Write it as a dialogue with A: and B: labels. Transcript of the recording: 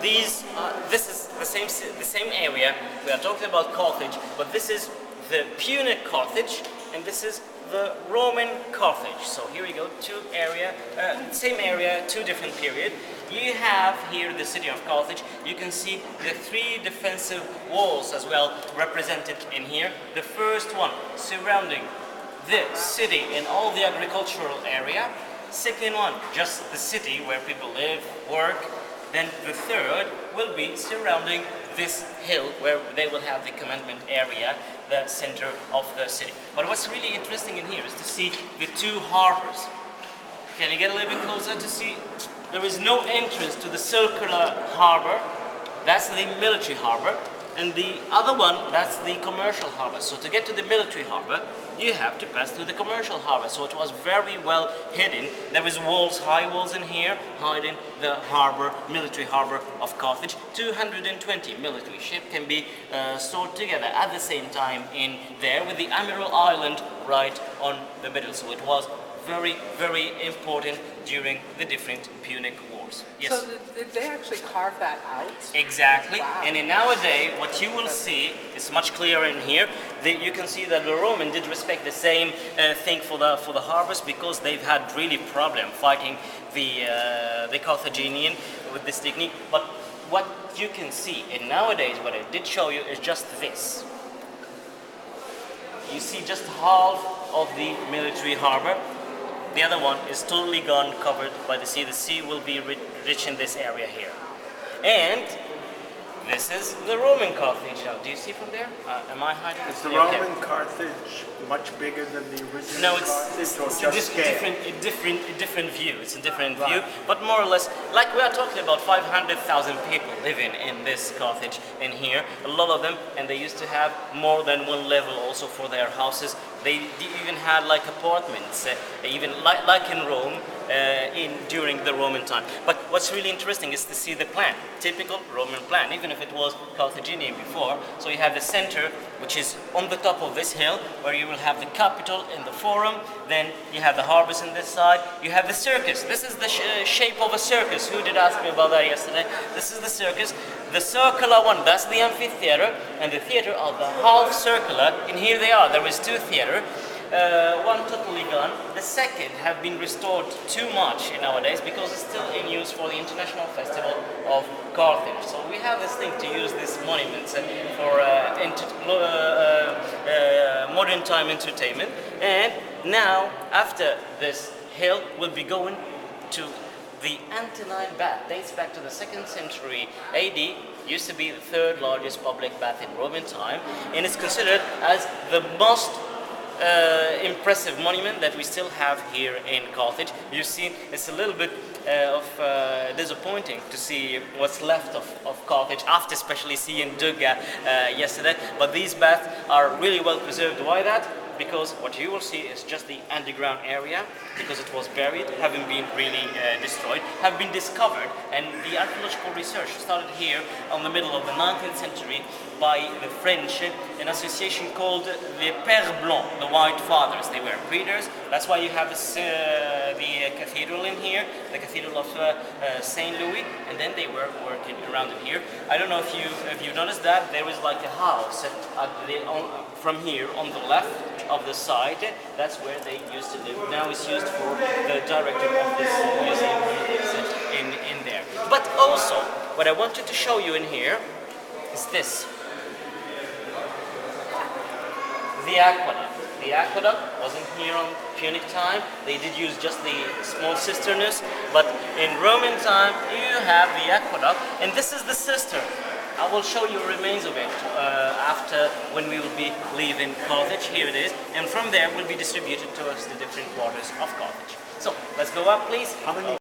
A: this is the same area. We are talking about Carthage, but this is the Punic Carthage, and this is the Roman Carthage. So here we go, same area, two different periods. You have here the city of Carthage. You can see the three defensive walls as well represented in here. The first one surrounding the city and all the agricultural area. Second one, just the city where people live, work. Then the third will be surrounding this hill where they will have the commandment area, the center of the city. But what's really interesting in here is to see the two harbors. Can you get a little bit closer to see? There is no entrance to the circular harbor. That's the military harbor. And the other one, that's the commercial harbor. So to get to the military harbor, you have to pass through the commercial harbor. So it was very well hidden. There was walls, high walls in here, hiding the harbor, military harbor of Carthage. 220 military ships can be stored together at the same time in there, with the Admiral Island right on the middle. So it was very, very important during the different Punic wars. Yes.
B: So did they actually carve that out?
A: Exactly.
B: Wow.
A: And in nowadays, what you will see is much clearer in here. You can see that the Roman did respect the same thing for the harbors, because they've had really problem fighting the Carthaginian with this technique. But what you can see, and nowadays what I did show you is just this. You see just half of the military harbor. The other one is totally gone, covered by the sea. The sea will be rich in this area here. And this is the Roman Carthage. Now, do you see from there? Am I hiding?
C: Is the Roman Carthage much bigger than the original
A: No,
C: Carthage?
A: it's a different view. It's a different view, but more or less, like we are talking about 500,000 people living in this Carthage in here. A lot of them, and they used to have more than one level also for their houses. They even had like apartments, even like in Rome, during the Roman time. But what's really interesting is to see the plan, typical Roman plan, even if it was Carthaginian before. So you have the center, which is on the top of this hill, where you will have the capital and the forum. Then you have the harbors on this side. You have the circus. This is the shape of a circus. Who did ask me about that yesterday? This is the circus. The circular one, that's the amphitheater, and the theater are the half circular. And here they are. There is two theater. One totally gone. The second have been restored too much nowadays because it's still in use for the International Festival of Carthage. So we have this thing to use these monuments for modern time entertainment. And now, after this hill, we'll be going to the Antonine bath. Dates back to the 2nd century AD. Used to be the third largest public bath in Roman time, and it's considered as the most impressive monument that we still have here in Carthage. You've seen it's a little bit disappointing to see what's left of Carthage after especially seeing Duga yesterday, but these baths are really well preserved. Why that? Because what you will see is just the underground area, because it was buried, haven't been really destroyed, have been discovered, and the archaeological research started here on the middle of the 19th century by the French, an association called the Pères Blancs, the White Fathers. They were breeders. That's why you have the cathedral in here, the Cathedral of Saint Louis, and then they were working around in here. I don't know if you noticed that there is like a house from here on the left of the side. That's where they used to live. Now it's used for the director of this museum who lives in there. But also, what I wanted to show you in here is this. The aqueduct. The aqueduct wasn't here on Punic time. They did use just the small cisterns, but in Roman time you have the aqueduct, and this is the cistern. I will show you remains of it after when we will be leaving Carthage. Here it is, and from there will be distributed towards the different quarters of Carthage. So let's go up, please.